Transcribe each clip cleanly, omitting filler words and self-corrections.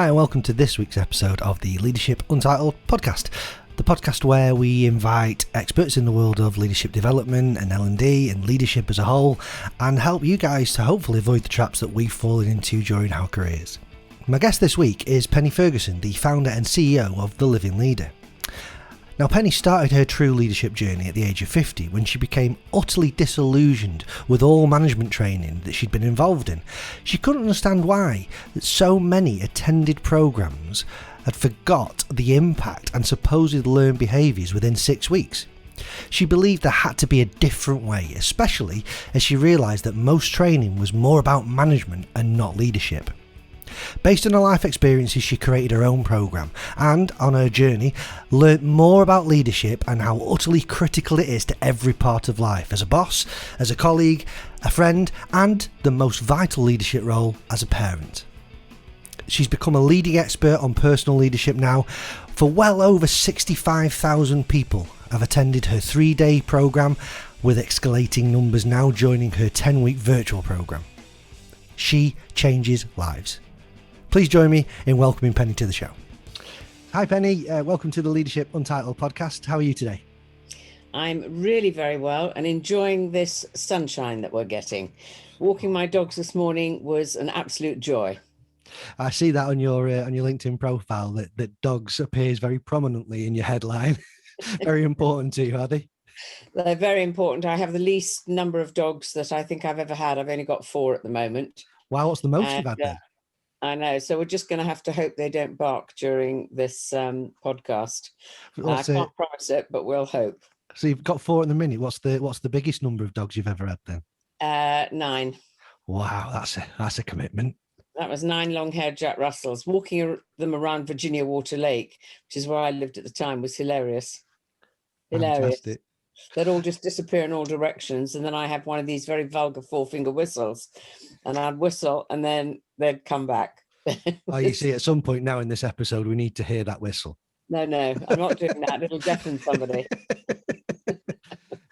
Hi, and welcome to this week's episode of the Leadership Untitled podcast, the podcast where we invite experts in the world of leadership development and L&D and leadership as a whole, and help you guys to hopefully avoid the traps that we've fallen into during our careers. My guest this week is Penny Ferguson, the founder and CEO of The Living Leader. Now, Penny started her true leadership journey at the age of 50 when she became utterly disillusioned with all management training that she'd been involved in. She couldn't understand why that so many attended programs had forgot the impact and supposed learned behaviours within 6 weeks. She believed there had to be a different way, especially as she realised that most training was more about management and not leadership. Based on her life experiences, she created her own program and, on her journey, learnt more about leadership and how utterly critical it is to every part of life, as a boss, as a colleague, a friend, and the most vital leadership role as a parent. She's become a leading expert on personal leadership now. For well over 65,000 people have attended her 3-day program, with escalating numbers now joining her 10-week virtual program. She changes lives. Please join me in welcoming Penny to the show. Hi, Penny. Welcome to the Leadership Untitled podcast. How are you today? I'm really very well and enjoying this sunshine that we're getting. Walking my dogs this morning was an absolute joy. I see that on your LinkedIn profile that dogs appears very prominently in your headline. Very important to you, are they? They're very important. I have the least number of dogs that I think I've ever had. I've only got 4 at the moment. Wow, what's the most you've had then? I know. So we're just going to have to hope they don't bark during this podcast. I can't promise it, but we'll hope. So you've got 4 at the minute. What's the biggest number of dogs you've ever had then? 9. Wow, that's a commitment. That was 9 long-haired Jack Russells. Walking them around Virginia Water Lake, which is where I lived at the time, was hilarious. Fantastic. They'd all just disappear in all directions, and then I had one of these very vulgar 4-finger whistles, and I'd whistle, and then they'd come back. Oh, you see, at some point now in this episode, we need to hear that whistle. No, I'm not doing that. It'll deafen somebody.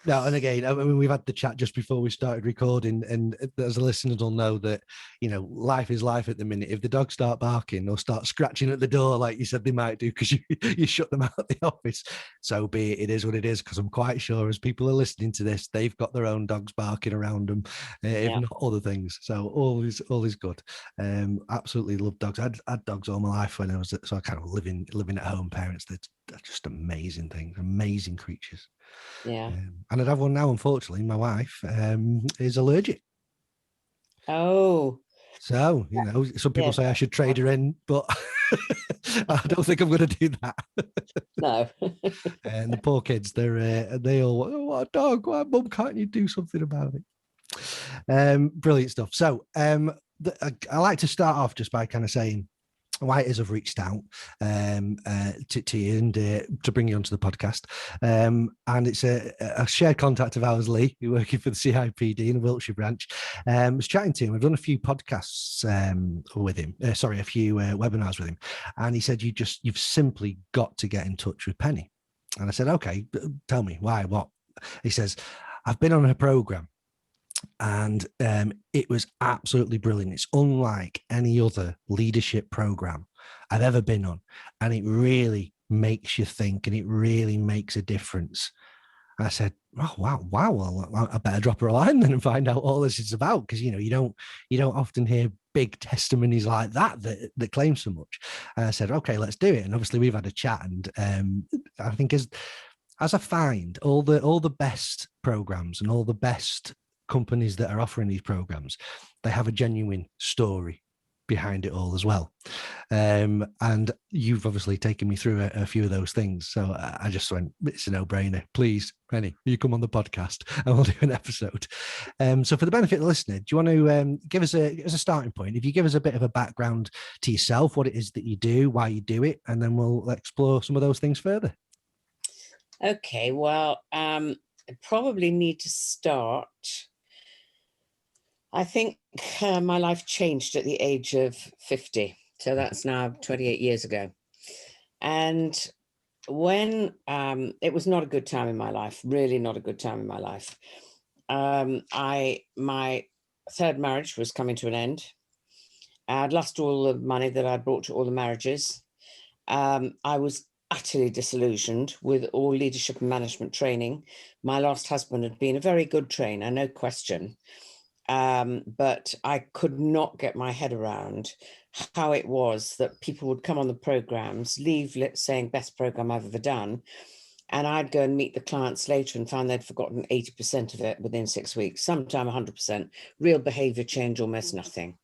No, and again, I mean, we've had the chat just before we started recording, and as the listeners will know that, life is life at the minute. If the dogs start barking or start scratching at the door, like you said they might do because you shut them out of the office, so be it. It is what it is, because I'm quite sure as people are listening to this, they've got their own dogs barking around them, if not other things. So all is good. Absolutely love dogs. I had dogs all my life when I was so I kind of living at home. Parents, they're just amazing things, amazing creatures. Yeah. And I'd have one now. Unfortunately, my wife is allergic. Oh. So, some people say I should trade her in, but I don't think I'm going to do that. No. And the poor kids, they all, oh, what a dog. Why, Mum, can't you do something about it? Brilliant stuff. So I like to start off just by kind of saying why it is I've reached out to you and to bring you onto the podcast. And it's a shared contact of ours, Lee, who's working for the CIPD in the Wiltshire branch. I was chatting to him. I've done a few podcasts with him. A few webinars with him. And he said, you've simply got to get in touch with Penny. And I said, okay, tell me why, what? He says, I've been on her program. And it was absolutely brilliant. It's unlike any other leadership program I've ever been on. And it really makes you think, and it really makes a difference. And I said, oh, wow. Well, I better drop her a line then and find out all this is about. Because, you don't often hear big testimonies like that claim so much. And I said, okay, let's do it. And obviously we've had a chat. And I think as I find all the best programs and all the best companies that are offering these programs, they have a genuine story behind it all as well. And you've obviously taken me through a few of those things. So I just went, it's a no-brainer. Please, Penny, you come on the podcast and we'll do an episode. So for the benefit of the listener, do you want to give us a starting point? If you give us a bit of a background to yourself, what it is that you do, why you do it, and then we'll explore some of those things further. Okay, well, I probably need to start. I think my life changed at the age of 50. So that's now 28 years ago. And when it was not a good time in my life, really not a good time in my life. My third marriage was coming to an end. I'd lost all the money that I brought to all the marriages. I was utterly disillusioned with all leadership and management training. My last husband had been a very good trainer, no question. But I could not get my head around how it was that people would come on the programs, leave saying best program I've ever done, and I'd go and meet the clients later and find they'd forgotten 80% of it within 6 weeks, sometime 100%, real behavior change, almost nothing.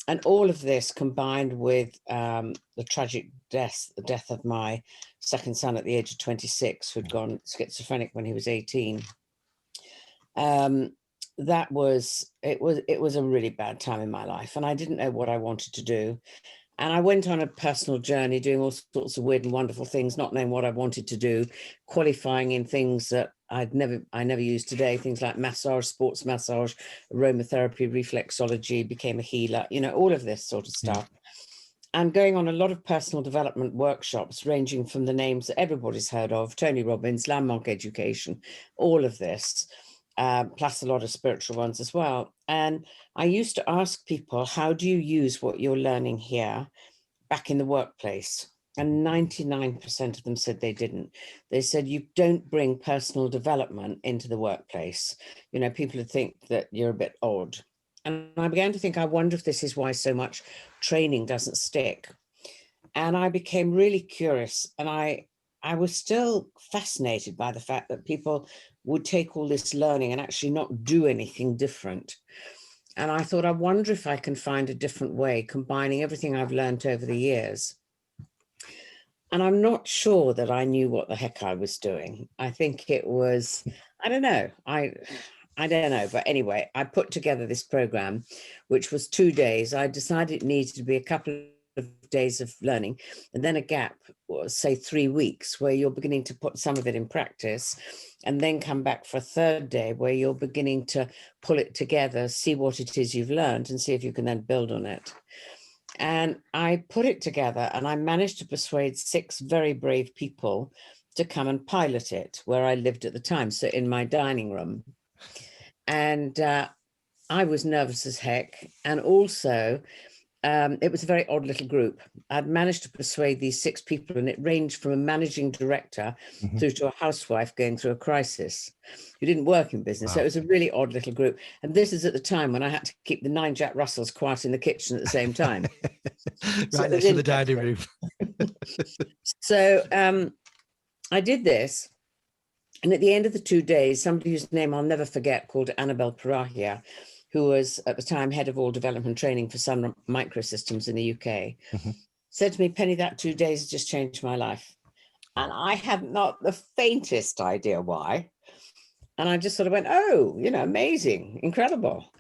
And all of this combined with the tragic death of my second son at the age of 26, who'd gone schizophrenic when he was 18. It was a really bad time in my life, and I didn't know what I wanted to do. And I went on a personal journey doing all sorts of weird and wonderful things, not knowing what I wanted to do, qualifying in things that I never use today, things like massage, sports massage, aromatherapy, reflexology, became a healer, all of this sort of stuff. And going on a lot of personal development workshops, ranging from the names that everybody's heard of, Tony Robbins, Landmark Education, all of this, plus a lot of spiritual ones as well. And I used to ask people, how do you use what you're learning here back in the workplace? And 99% of them said they didn't. They said, you don't bring personal development into the workplace. People would think that you're a bit odd. And I began to think, I wonder if this is why so much training doesn't stick. And I became really curious. And I was still fascinated by the fact that people would take all this learning and actually not do anything different. And I thought, I wonder if I can find a different way, combining everything I've learned over the years. And I'm not sure that I knew what the heck I was doing. I think it was, I don't know. I don't know. But anyway, I put together this program, which was 2 days. I decided it needed to be a couple of days of learning and then a gap, or say 3 weeks, where you're beginning to put some of it in practice, and then come back for a third day where you're beginning to pull it together, see what it is you've learned, and see if you can then build on it. And I put it together, and I managed to persuade 6 very brave people to come and pilot it where I lived at the time, so in my dining room. And I was nervous as heck. And also, it was a very odd little group. I'd managed to persuade these 6 people, and it ranged from a managing director through to a housewife going through a crisis who didn't work in business. Wow. So it was a really odd little group. And this is at the time when I had to keep the 9 Jack Russells quiet in the kitchen at the same time. Right next to the dining room. So I did this. And at the end of the 2 days, somebody whose name I'll never forget, called Annabelle Parahia, who was at the time head of all development training for Sun Microsystems in the UK, said to me, Penny, that 2 days has just changed my life. And I had not the faintest idea why. And I just sort of went, oh, amazing, incredible.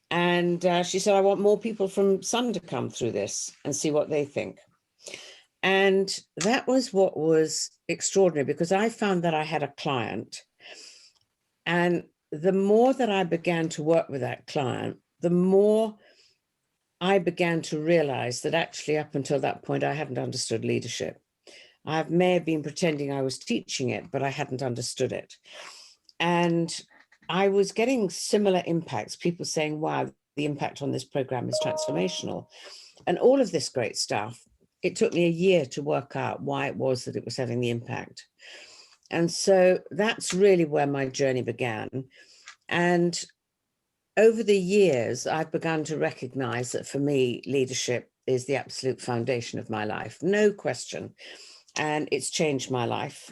And she said, I want more people from Sun to come through this and see what they think. And that was what was extraordinary, because I found that I had a client, and the more that I began to work with that client, the more I began to realize that actually up until that point, I hadn't understood leadership. I may have been pretending I was teaching it, but I hadn't understood it. And I was getting similar impacts, people saying, wow, the impact on this program is transformational. And all of this great stuff. It took me a year to work out why it was that it was having the impact. And so that's really where my journey began. And over the years, I've begun to recognize that for me, leadership is the absolute foundation of my life, no question. And it's changed my life.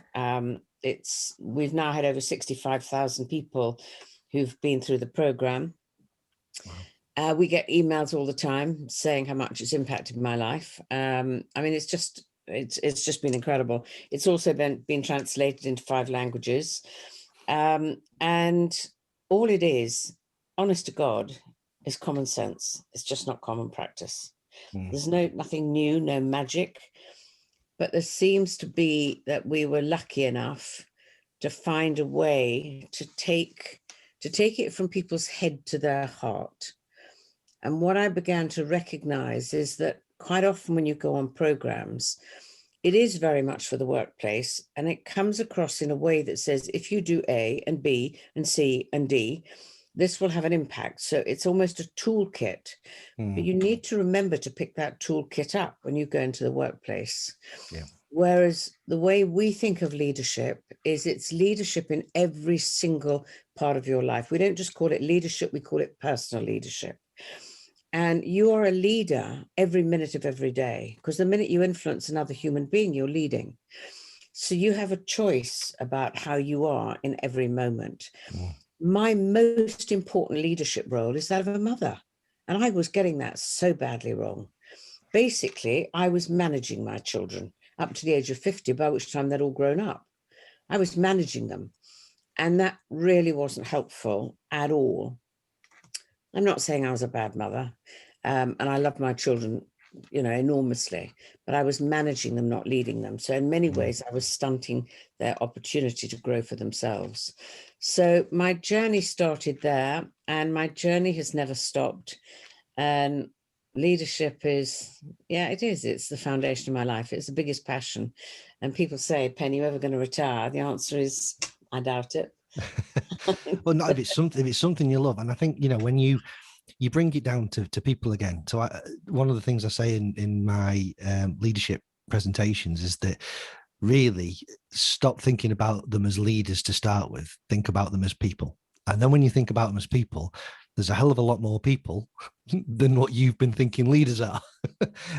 We've now had over 65,000 people who've been through the program. Wow. We get emails all the time saying how much it's impacted my life. I mean, it's just been incredible. It's also been translated into 5 languages. And all it is, honest to God, is common sense. It's just not common practice. There's nothing new, no magic. But there seems to be that we were lucky enough to find a way to take it from people's head to their heart. And what I began to recognize is that quite often when you go on programs, it is very much for the workplace, and it comes across in a way that says, if you do A and B and C and D, this will have an impact. So it's almost a toolkit, but you need to remember to pick that toolkit up when you go into the workplace. Yeah. Whereas the way we think of leadership is it's leadership in every single part of your life. We don't just call it leadership, we call it personal leadership. And you are a leader every minute of every day, because the minute you influence another human being, you're leading. So you have a choice about how you are in every moment. My most important leadership role is that of a mother. And I was getting that so badly wrong. Basically, I was managing my children up to the age of 50, by which time they'd all grown up. I was managing them. And that really wasn't helpful at all. I'm not saying I was a bad mother. And I loved my children, enormously, but I was managing them, not leading them. So in many ways, I was stunting their opportunity to grow for themselves. So my journey started there, and my journey has never stopped. And leadership is, it's the foundation of my life. It's the biggest passion. And people say, Penny, you ever going to retire? The answer is, I doubt it. Well, not if it's something you love. And I think, when you bring it down to people again. So one of the things I say in my leadership presentations is that really stop thinking about them as leaders to start with. Think about them as people. And then when you think about them as people, there's a hell of a lot more people than what you've been thinking leaders are.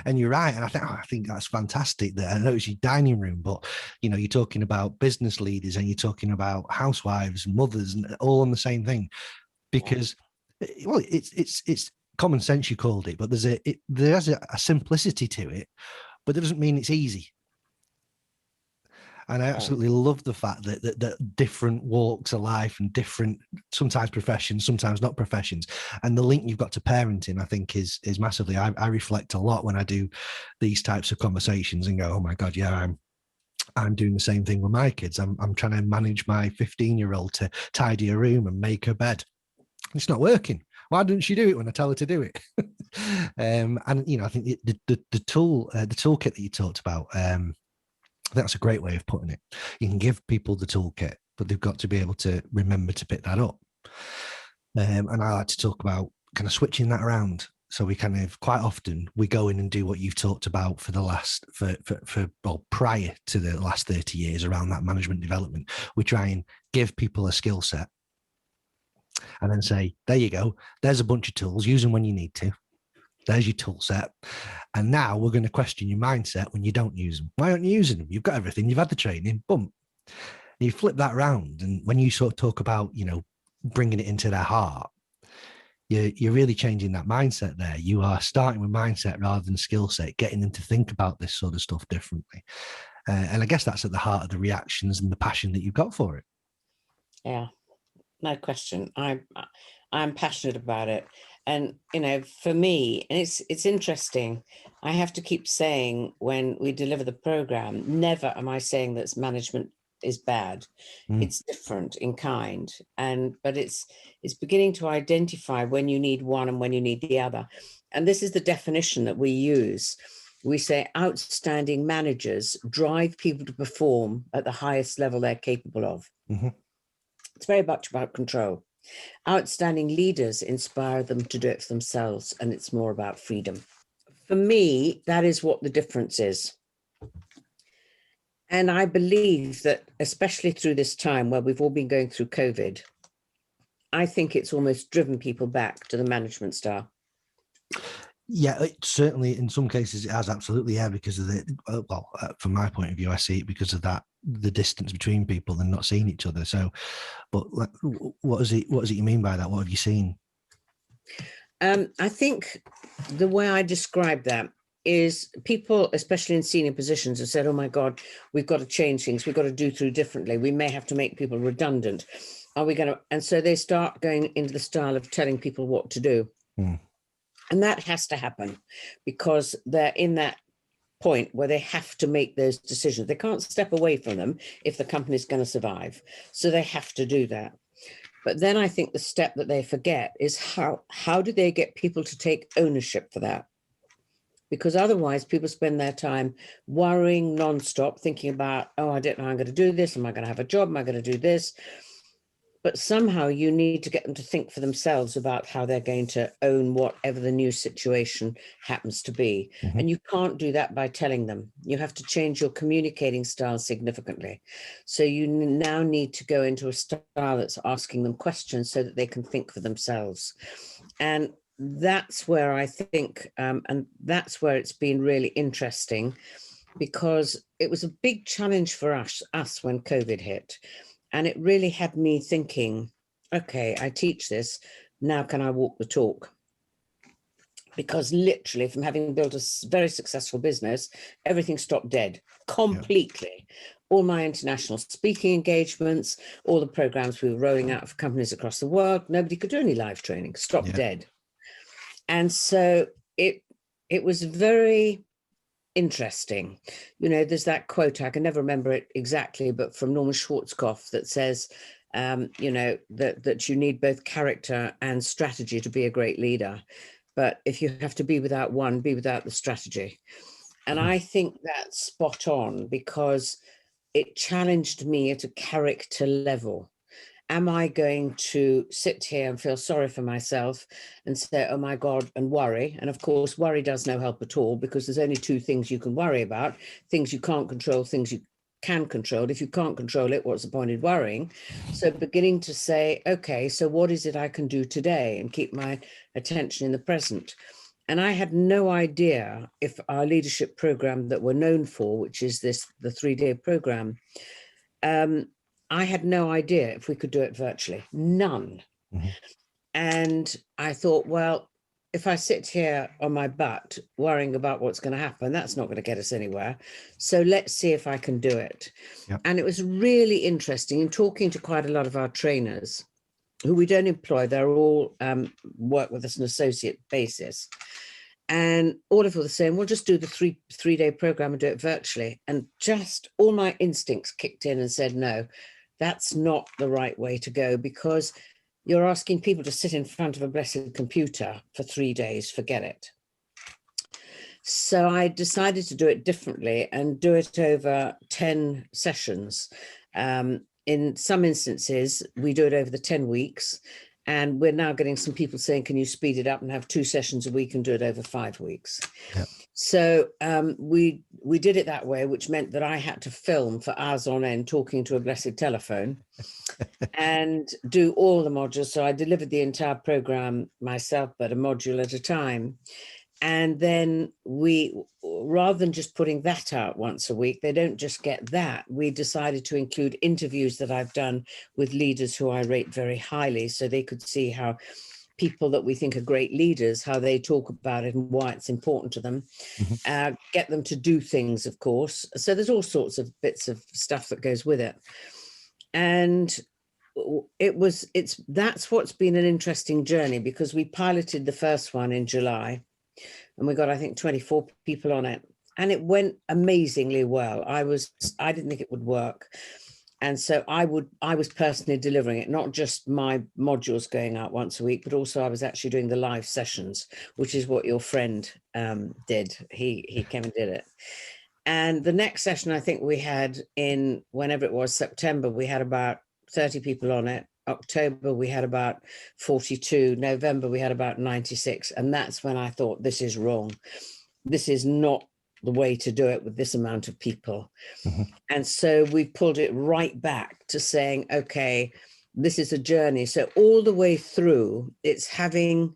And you're right. And I think that's fantastic. That I know it's your dining room, but you're talking about business leaders and you're talking about housewives, mothers, and all on the same thing. Because, well, it's common sense, you called it, but there's a simplicity to it, but it doesn't mean it's easy. And I absolutely love the fact that different walks of life and different, sometimes professions, sometimes not professions, and the link you've got to parenting, I think is massively. I reflect a lot when I do these types of conversations and go, oh my God, yeah, I'm doing the same thing with my kids. I'm trying to manage my 15-year-old to tidy a room and make her bed. It's not working. Why doesn't she do it when I tell her to do it? And I think the toolkit that you talked about, that's a great way of putting it. You can give people the toolkit, but they've got to be able to remember to pick that up. And I like to talk about kind of switching that around. So we kind of quite often we go in and do what you've talked about for the last prior to the last 30 years around that management development. We try and give people a skill set and then say, there you go. There's a bunch of tools. Use them when you need to. There's your tool set. And now we're going to question your mindset when you don't use them. Why aren't you using them? You've got everything. You've had the training. Boom. And you flip that around. And when you sort of talk about, bringing it into their heart, you're really changing that mindset there. You are starting with mindset rather than skill set, getting them to think about this sort of stuff differently. And I guess that's at the heart of the reactions and the passion that you've got for it. Yeah, no question. I'm passionate about it. And, for me, and it's interesting, I have to keep saying when we deliver the program, never am I saying that management is bad. It's different in kind. But it's beginning to identify when you need one and when you need the other. And this is the definition that we use. We say outstanding managers drive people to perform at the highest level they're capable of. It's very much about control. Outstanding leaders inspire them to do it for themselves, and it's more about freedom. For me, that is what the difference is. And I believe that, especially through this time where we've all been going through COVID, I think it's almost driven people back to the management style. Yeah, it certainly in some cases it has, absolutely, yeah, because of from my point of view, I see it because of that, the distance between people and not seeing each other. So, but what is it you mean by that? What have you seen? I think the way I describe that is people, especially in senior positions, have said, oh my God, we've got to change things. We've got to do through differently. We may have to make people redundant. Are we going to? And so they start going into the style of telling people what to do. And that has to happen because they're in that point where they have to make those decisions. They can't step away from them if the company's going to survive. So they have to do that. But then I think the step that they forget is how do they get people to take ownership for that? Because otherwise people spend their time worrying nonstop, thinking about, oh, I don't know how I'm going to do this. Am I going to have a job? Am I going to do this? but somehow you need to get them to think for themselves about how they're going to own whatever the new situation happens to be. And you can't do that by telling them. You have to change your communicating style significantly. So you now need to go into a style that's asking them questions so that they can think for themselves. And that's where I think, and that's where it's been really interesting, because it was a big challenge for us when COVID hit. And it really had me thinking, okay, I teach this, now can I walk the talk? Because literally, from having built a very successful business, everything stopped dead completely. Yeah. All my international speaking engagements, all the programs we were rolling out for companies across the world, nobody could do any live training, stopped dead. And so it was very interesting. You know, there's that quote, I can never remember it exactly, but from Norman Schwarzkopf that says, you know, that you need both character and strategy to be a great leader. But if you have to be without one, be without the strategy. And I think that's spot on, because it challenged me at a character level. Am I going to sit here and feel sorry for myself and say, oh my God, and worry? And of course, worry does no help at all, because there's only two things you can worry about: things you can't control, things you can control. If you can't control it, what's the point in worrying? So beginning to say, okay, so what is it I can do today, and keep my attention in the present. And I had no idea if our leadership program that we're known for, which is the 3-day program, I had no idea if we could do it virtually, none. And I thought, well, if I sit here on my butt worrying about what's going to happen, that's not going to get us anywhere. So let's see if I can do it. Yep. And it was really interesting in talking to quite a lot of our trainers who we don't employ. They're all work with us on an associate basis. And all of them were saying, we'll just do the three-day program and do it virtually. And just all my instincts kicked in and said, no, that's not the right way to go, because you're asking people to sit in front of a blessed computer for 3 days, forget it. So I decided to do it differently and do it over 10 sessions. In some instances, we do it over the 10 weeks. And we're now getting some people saying, can you speed it up and have 2 sessions a week and do it over 5 weeks? Yep. So we did it that way, which meant that I had to film for hours on end talking to a blessed telephone and do all the modules. So I delivered the entire program myself, but a module at a time. And then we, rather than just putting that out once a week, they don't just get that. We decided to include interviews that I've done with leaders who I rate very highly, so they could see how people that we think are great leaders, how they talk about it and why it's important to them. Get them to do things, of course. So there's all sorts of bits of stuff that goes with it. And that's what's been an interesting journey, because we piloted the first one in July. And we got, I think, 24 people on it. And it went amazingly well. I didn't think it would work. And so I was personally delivering it, not just my modules going out once a week, but also I was actually doing the live sessions, which is what your friend did. He came and did it. And the next session, I think we had in, whenever it was, September, we had about 30 people on it. October, we had about 42. November, we had about 96. And that's when I thought, this is wrong. This is not the way to do it with this amount of people. And so we pulled it right back to saying, okay, this is a journey. So all the way through, it's having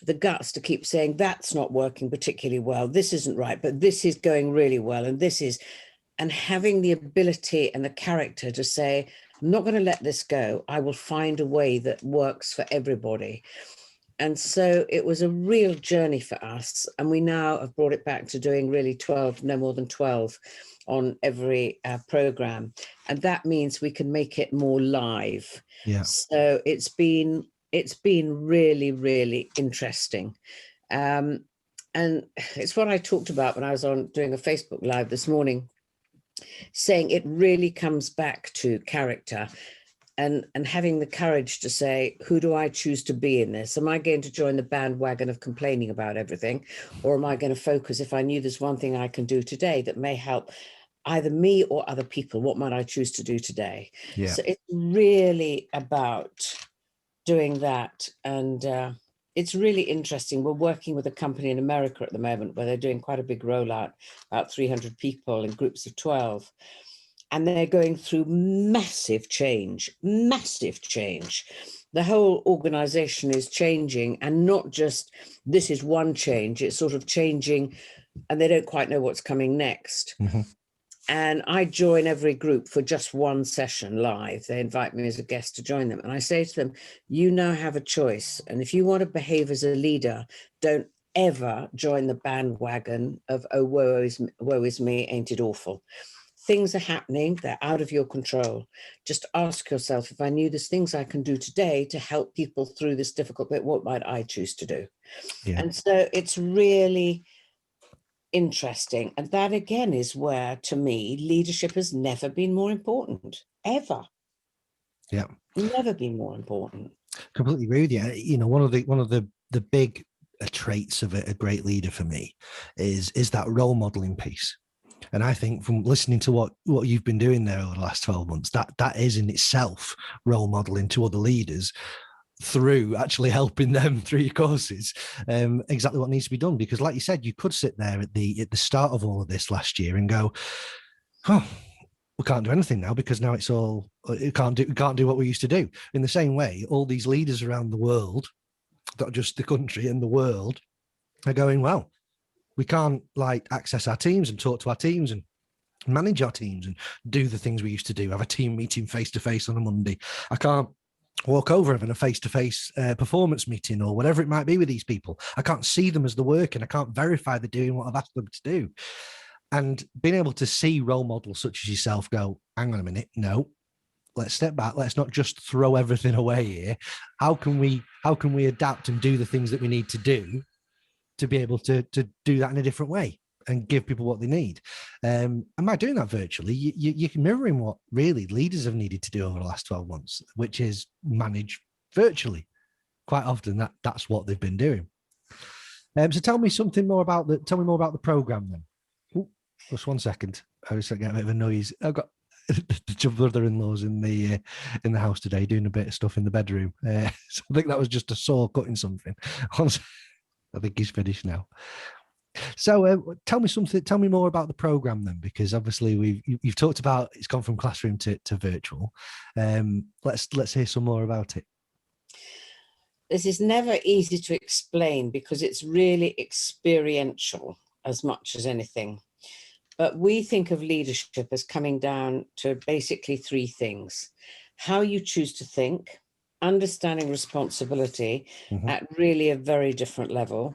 the guts to keep saying, that's not working particularly well. This isn't right, but this is going really well. And this is, and having the ability and the character to say, I'm not going to let this go. I will find a way that works for everybody. And so it was a real journey for us. And we now have brought it back to doing really 12, no more than 12 on every program. And that means we can make it more live. Yeah. So it's been really, really interesting. And it's what I talked about when I was doing a Facebook Live this morning, saying it really comes back to character and having the courage to say, who do I choose to be in this? Am I going to join the bandwagon of complaining about everything? Or am I going to focus, if I knew there's one thing I can do today that may help either me or other people. What might I choose to do today? Yeah. So it's really about doing that. And it's really interesting. We're working with a company in America at the moment where they're doing quite a big rollout, about 300 people in groups of 12. And they're going through massive change, massive change. The whole organization is changing, and not just this is one change, it's sort of changing and they don't quite know what's coming next. Mm-hmm. And I join every group for just one session live. They invite me as a guest to join them. And I say to them, you now have a choice. And if you want to behave as a leader, don't ever join the bandwagon of, oh, woe is me, ain't it awful? Things are happening, they're out of your control. Just ask yourself, if I knew there's things I can do today to help people through this difficult bit, what might I choose to do? Yeah. And so it's really interesting. And that again is where, to me, leadership has never been more important, ever. Yeah. Never been more important. Completely agree with you. You know, one of the big traits of a great leader for me is that role modeling piece. And I think from listening to what you've been doing there over the last 12 months, that is in itself role modeling to other leaders through actually helping them through your courses, exactly what needs to be done. Because like you said, you could sit there at the start of all of this last year and go, oh, we can't do anything now because now it's all, we can't do what we used to do. In the same way, all these leaders around the world, not just the country and the world, are going, well, we can't like access our teams and talk to our teams and manage our teams and do the things we used to do, have a team meeting face to face on a Monday. I can't walk over having a face-to-face performance meeting or whatever it might be with these people. I can't see them as they're working. I can't verify they're doing what I've asked them to do. And being able to see role models such as yourself go, hang on a minute, no, let's step back. Let's not just throw everything away here. How can we adapt and do the things that we need to do to be able to do that in a different way and give people what they need? And by doing that virtually, you're mirroring what really leaders have needed to do over the last 12 months, which is manage virtually. Quite often that's what they've been doing. So tell me more about the program then. Ooh, just 1 second. I was getting a bit of a noise. I've got the brother-in-laws in the house today doing a bit of stuff in the bedroom. So I think that was just a saw cutting something. I think he's finished now. So tell me more about the program then, because obviously you've talked about it's gone from classroom to virtual. Let's hear some more about it. This is never easy to explain because it's really experiential as much as anything. But we think of leadership as coming down to basically three things: how you choose to think, understanding responsibility at really a very different level,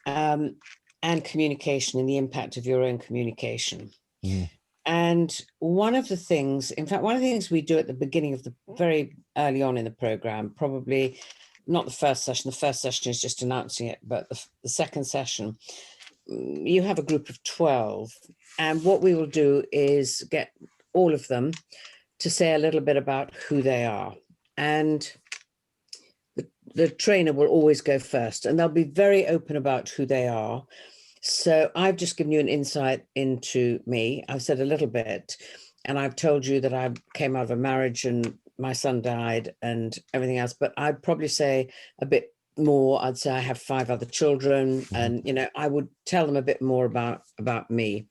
and communication and the impact of your own communication. And one of the things we do at the beginning of the very early on in the program, probably not the first session is just announcing it, but the second session, you have a group of 12. And what we will do is get all of them to say a little bit about who they are. And the trainer will always go first, and they'll be very open about who they are. So I've just given you an insight into me. I've said a little bit, and I've told you that I came out of a marriage and my son died and everything else, but I'd probably say a bit more. I'd say I have 5 other children, and, you know, I would tell them a bit more about me.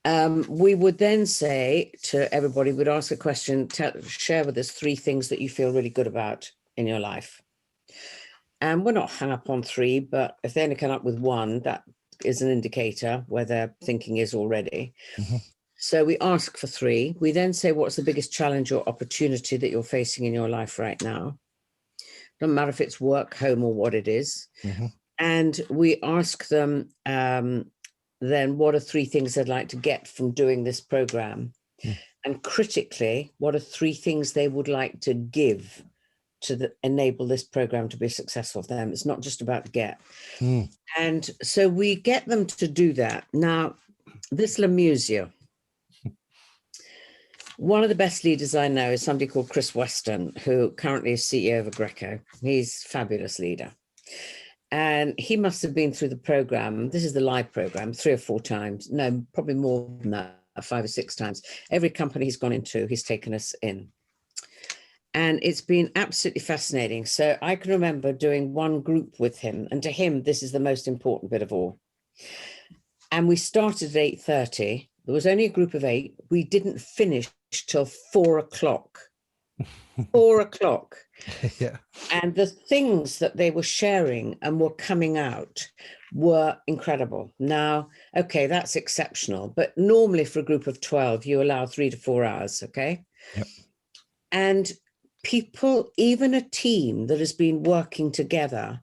We would then say to everybody, we'd ask a question, share with us 3 things that you feel really good about in your life. And we're not hung up on 3, but if they only come up with 1, that is an indicator where their thinking is already. So we ask for 3. We then say, what's the biggest challenge or opportunity that you're facing in your life right now? Doesn't matter if it's work, home, or what it is. And we ask them, then what are 3 things they'd like to get from doing this program? And critically, what are 3 things they would like to give to enable this program to be successful for them? It's not just about get. And so we get them to do that. Now, this will amuse you. One of the best leaders I know is somebody called Chris Weston, who currently is CEO of Agreco. He's a fabulous leader. And he must have been through the program. This is the live program 3 or 4 times. No, probably more than that, 5 or 6 times. Every company he's gone into, he's taken us in. And it's been absolutely fascinating. So I can remember doing one group with him. And to him, this is the most important bit of all. And we started at 8:30. There was only a group of 8. We didn't finish till 4 o'clock. 4 o'clock. Yeah. And the things that they were sharing and were coming out were incredible. Now, okay, that's exceptional. But normally for a group of 12, you allow 3 to 4 hours, okay? Yep. And people, even a team that has been working together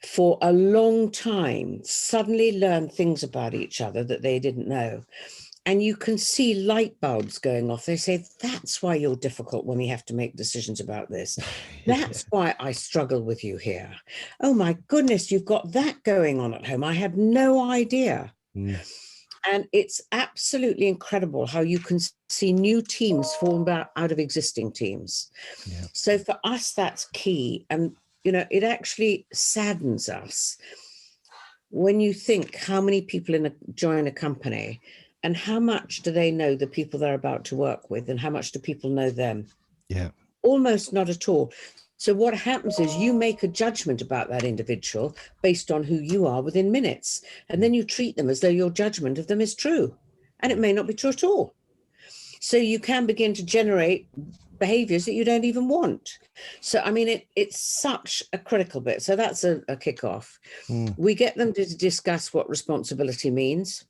for a long time, suddenly learn things about each other that they didn't know. And you can see light bulbs going off. They say, that's why you're difficult when we have to make decisions about this. That's why I struggle with you here. Oh my goodness, you've got that going on at home. I had no idea. Mm. And it's absolutely incredible how you can see new teams form out of existing teams. Yeah. So for us, that's key. And, you know, it actually saddens us when you think how many people join a company and how much do they know the people they're about to work with and how much do people know them? Yeah. Almost not at all. So what happens is you make a judgment about that individual based on who you are within minutes. And then you treat them as though your judgment of them is true. And it may not be true at all. So you can begin to generate behaviors that you don't even want. So, I mean, it's such a critical bit. So that's a kickoff. We get them to discuss what responsibility means.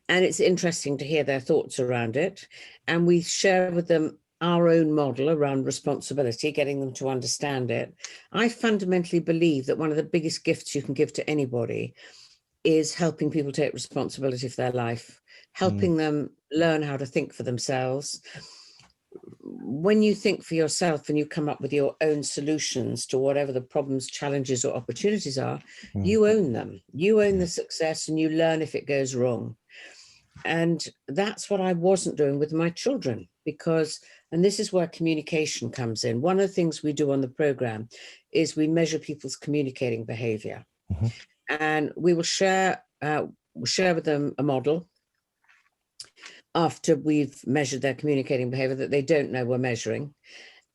And it's interesting to hear their thoughts around it. And we share with them our own model around responsibility, getting them to understand it. I fundamentally believe that one of the biggest gifts you can give to anybody is helping people take responsibility for their life, helping them learn how to think for themselves. When you think for yourself and you come up with your own solutions to whatever the problems, challenges, or opportunities are, you own them. You own the success and you learn if it goes wrong. And that's what I wasn't doing with my children because, and this is where communication comes in. One of the things we do on the program is we measure people's communicating behavior. And we will share with them a model after we've measured their communicating behavior that they don't know we're measuring.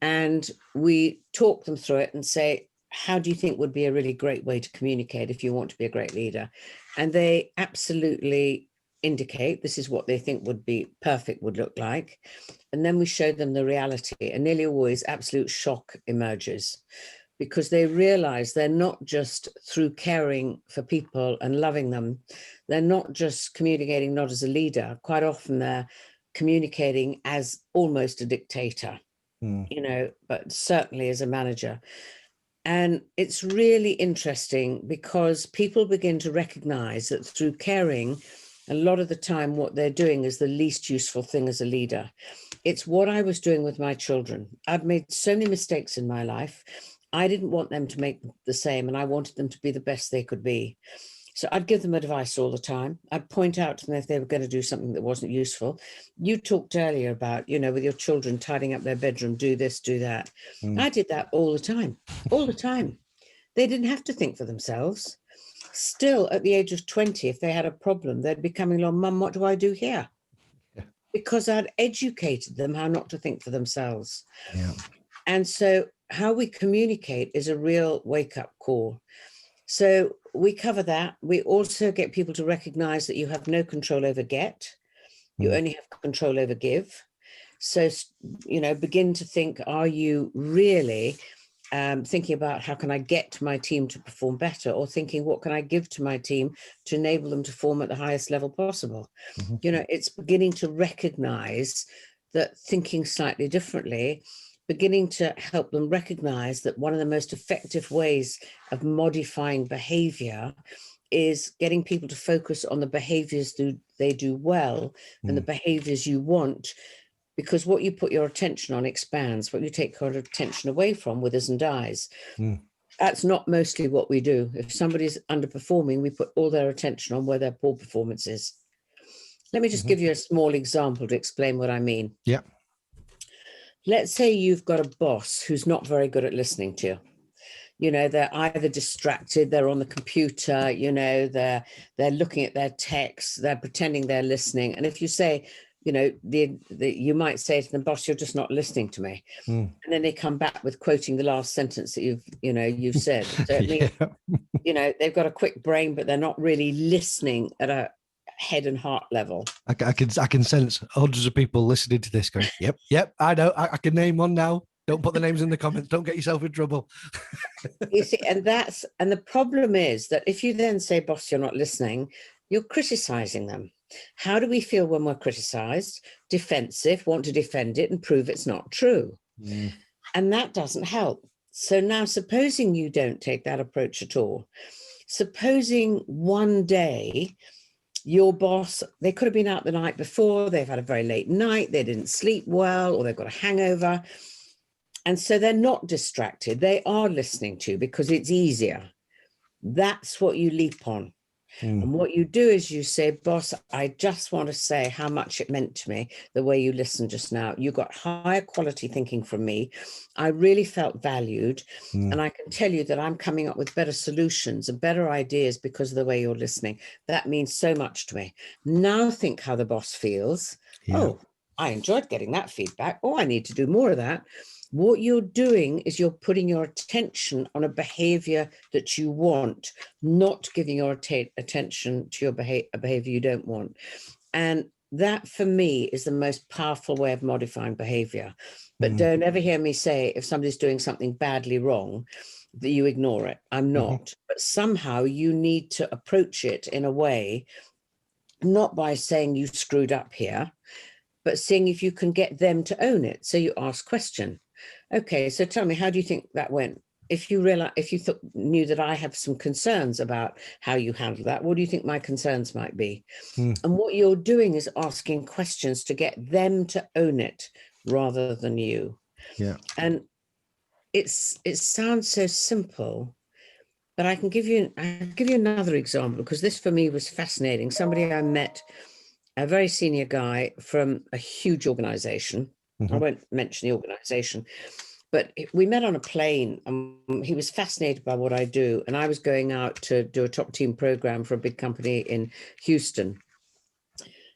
And we talk them through it and say, how do you think would be a really great way to communicate if you want to be a great leader? And they absolutely indicate this is what they think would be perfect, would look like. And then we show them the reality, and nearly always absolute shock emerges because they realize they're not just through caring for people and loving them, they're not just communicating not as a leader. Quite often they're communicating as almost a dictator, you know, but certainly as a manager. And it's really interesting because people begin to recognize that through caring, a lot of the time what they're doing is the least useful thing as a leader. It's what I was doing with my children. I've made so many mistakes in my life. I didn't want them to make the same, and I wanted them to be the best they could be. So I'd give them advice all the time. I'd point out to them if they were going to do something that wasn't useful. You talked earlier about, you know, with your children tidying up their bedroom, do this, do that. I did that all the time, all the time. They didn't have to think for themselves. Still, at the age of 20, if they had a problem, they'd be coming along, Mum, what do I do here? Yeah. Because I'd educated them how not to think for themselves. Yeah. And so how we communicate is a real wake-up call. So we cover that. We also get people to recognize that you have no control over get. You only have control over give. So, you know, begin to think, are you really thinking about how can I get my team to perform better, or thinking what can I give to my team to enable them to perform at the highest level possible? You know, it's beginning to recognize that thinking slightly differently, beginning to help them recognize that one of the most effective ways of modifying behavior is getting people to focus on the behaviors they do well and the behaviors you want. Because what you put your attention on expands. What you take your attention away from withers and dies. That's not mostly what we do. If somebody's underperforming, we put all their attention on where their poor performance is. Let me just give you a small example to explain what I mean. Yeah. Let's say you've got a boss who's not very good at listening to you. they're either distracted, they're on the computer, they're looking at their texts, they're pretending they're listening. And if you say, you might say to them, boss, you're just not listening to me. And then they come back with quoting the last sentence that you've said. So it means, they've got a quick brain, but they're not really listening at a head and heart level. I can sense hundreds of people listening to this going, yep, I know. I can name one now. Don't put the names in the comments. Don't get yourself in trouble. You see, and the problem is that if you then say, boss, you're not listening, you're criticizing them. How do we feel when we're criticized? Defensive, want to defend it and prove it's not true. And that doesn't help. So now, supposing you don't take that approach at all, supposing one day your boss, they could have been out the night before, they've had a very late night, they didn't sleep well, or they've got a hangover. And so they're not distracted. They are listening to you because it's easier. That's what you leap on. And what you do is you say, boss, I just want to say how much it meant to me, the way you listened just now. You got higher quality thinking from me. I really felt valued. And I can tell you that I'm coming up with better solutions and better ideas because of the way you're listening. That means so much to me. Now think how the boss feels. Oh, I enjoyed getting that feedback. Oh, I need to do more of that. What you're doing is you're putting your attention on a behavior that you want, not giving your attention to a behavior you don't want. And that, for me, is the most powerful way of modifying behavior. But don't ever hear me say, if somebody's doing something badly wrong, that you ignore it. I'm not. But somehow you need to approach it in a way, not by saying you screwed up here, but seeing if you can get them to own it. So you ask question. Okay, so tell me, how do you think that went? If you knew that I have some concerns about how you handle that, what do you think my concerns might be? And what you're doing is asking questions to get them to own it rather than you. Yeah. And it sounds so simple, but I'll give you another example, because this for me was fascinating. Somebody I met, a very senior guy from a huge organization. I won't mention the organization, but we met on a plane, and he was fascinated by what I do. And I was going out to do a top team program for a big company in Houston.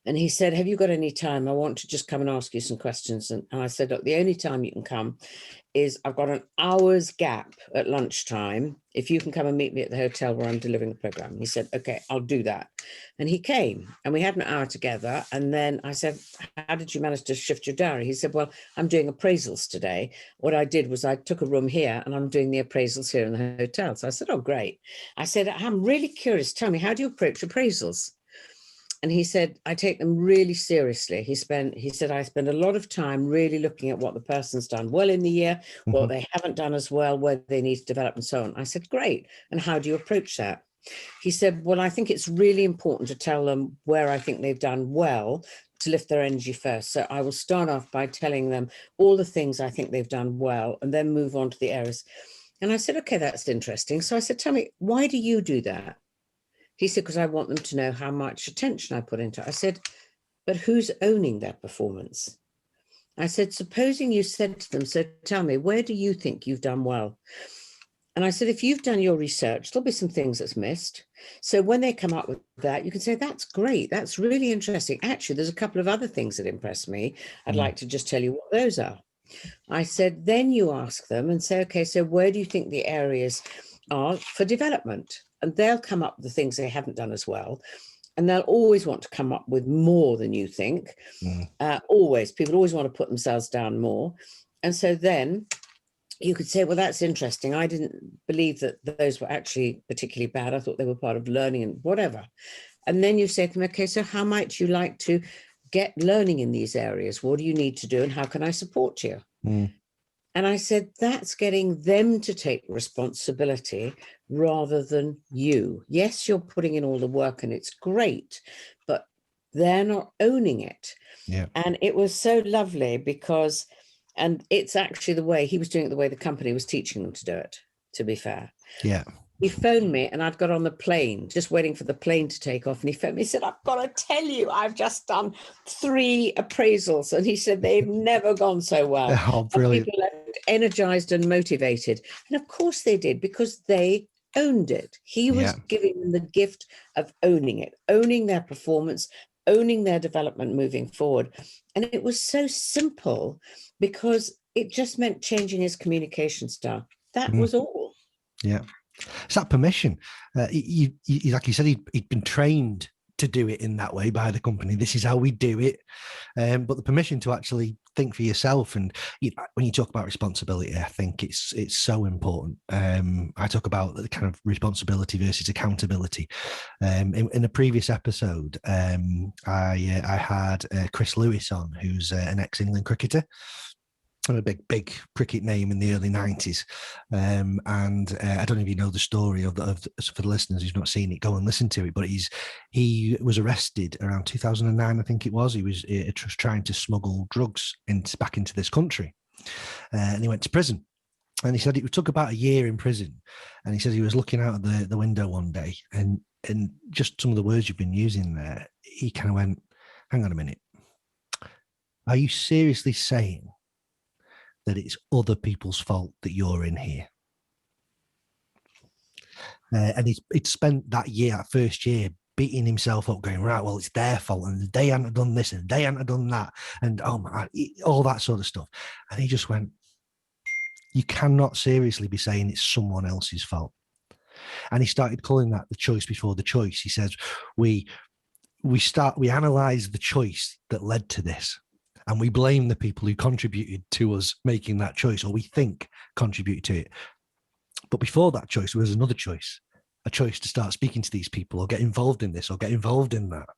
And he said, have you got any time? I want to just come and ask you some questions. And I said, look, the only time you can come is I've got an hour's gap at lunchtime. If you can come and meet me at the hotel where I'm delivering the program. And he said, okay, I'll do that. And he came, and we had an hour together. And then I said, how did you manage to shift your diary? He said, well, I'm doing appraisals today. What I did was I took a room here, and I'm doing the appraisals here in the hotel. So I said, oh, great. I said, I'm really curious. Tell me, how do you approach appraisals? And he said, I take them really seriously. He said, I spend a lot of time really looking at what the person's done well in the year, what they haven't done as well, where they need to develop, and so on. I said, great. And how do you approach that? He said, well, I think it's really important to tell them where I think they've done well to lift their energy first. So I will start off by telling them all the things I think they've done well, and then move on to the areas. And I said, okay, that's interesting. So I said, tell me, why do you do that? He said, because I want them to know how much attention I put into it. I said, but who's owning their performance? I said, supposing you said to them, so tell me, where do you think you've done well? And I said, if you've done your research, there'll be some things that's missed. So when they come up with that, you can say, that's great. That's really interesting. Actually, there's a couple of other things that impress me. I'd like to just tell you what those are. I said, then you ask them and say, okay, so where do you think the areas are for development? And they'll come up with the things they haven't done as well. And they'll always want to come up with more than you think. People always want to put themselves down more. And so then you could say, well, that's interesting. I didn't believe that those were actually particularly bad. I thought they were part of learning and whatever. And then you say to them, okay, so how might you like to get learning in these areas? What do you need to do? And how can I support you? And I said, that's getting them to take responsibility rather than you. Yes, you're putting in all the work and it's great, but they're not owning it. Yeah. And it was so lovely because, and it's actually the way he was doing it, the way the company was teaching them to do it, to be fair. Yeah. He phoned me, and I'd got on the plane, just waiting for the plane to take off. And he phoned me, he said, I've got to tell you, I've just done 3 appraisals. And he said, they've never gone so well. Oh, brilliant. People left looked energized and motivated. And of course they did, because they owned it. He was giving them the gift of owning it, owning their performance, owning their development moving forward. And it was so simple because it just meant changing his communication style. That was all. Yeah. It's that permission. He, like you said, he'd been trained to do it in that way by the company. This is how we do it. But the permission to actually think for yourself. And when you talk about responsibility, I think it's so important. I talk about the kind of responsibility versus accountability. In a previous episode, I had Chris Lewis on, who's an ex-England cricketer, a big cricket name in the early 90s. And I don't know if you know the story for the listeners who've not seen it, go and listen to it. But he was arrested around 2009, I think it was. He was trying to smuggle drugs back into this country. And he went to prison. And he said it took about a year in prison. And he said he was looking out of the window one day, and just some of the words you've been using there, he kind of went, hang on a minute. Are you seriously saying that it's other people's fault that you're in here? And he'd spent that first year, beating himself up, going, right, well, it's their fault, and they hadn't done this, and they hadn't done that, and oh my, all that sort of stuff. And he just went, you cannot seriously be saying it's someone else's fault. And he started calling that the choice before the choice. He says, we analyze the choice that led to this, and we blame the people who contributed to us making that choice, or we think contributed to it. But before that choice, there was another choice, a choice to start speaking to these people, or get involved in this, or get involved in that.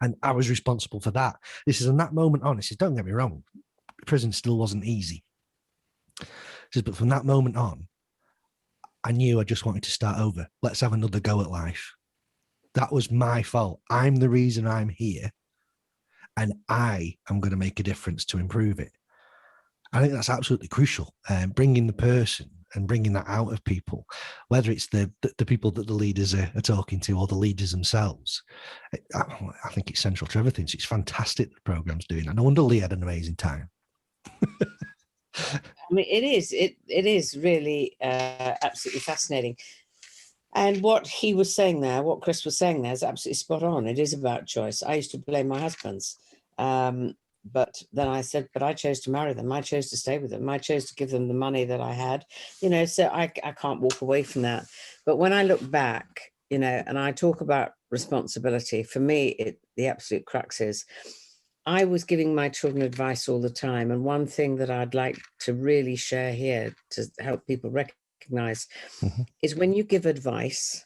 And I was responsible for that. This is in that moment on. He says, don't get me wrong, prison still wasn't easy. He says, but from that moment on, I knew I just wanted to start over. Let's have another go at life. That was my fault. I'm the reason I'm here. And I am going to make a difference to improve it. I think that's absolutely crucial. Bringing the person and bringing that out of people, whether it's the people that the leaders are talking to, or the leaders themselves. I think it's central to everything. So it's fantastic the programme's doing. And no wonder Lee had an amazing time. I mean, it is really absolutely fascinating. And what he was saying there, what Chris was saying there, is absolutely spot on. It is about choice. I used to blame my husbands. But then I said, but I chose to marry them. I chose to stay with them. I chose to give them the money that I had, so I can't walk away from that. But when I look back, and I talk about responsibility, for me, the absolute crux is I was giving my children advice all the time. And one thing that I'd like to really share here to help people recognize is when you give advice,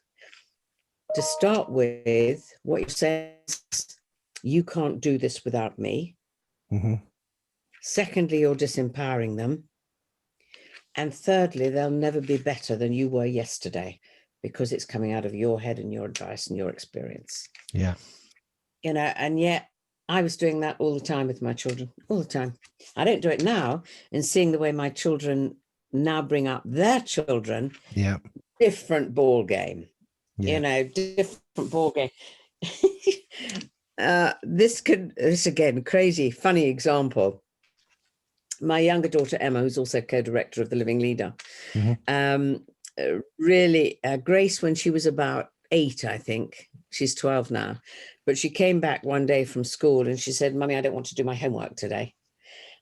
to start with, what you say is, you can't do this without me. Secondly, you're disempowering them. And thirdly, they'll never be better than you were yesterday, because it's coming out of your head and your advice and your experience. Yeah. And yet I was doing that all the time with my children, all the time. I don't do it now. And seeing the way my children now bring up their children, different ball game, different ball game. This again, crazy, funny example. My younger daughter, Emma, who's also co-director of The Living Leader, really, Grace, when she was about 8, I think, she's 12 now, but she came back one day from school and she said, Mummy, I don't want to do my homework today.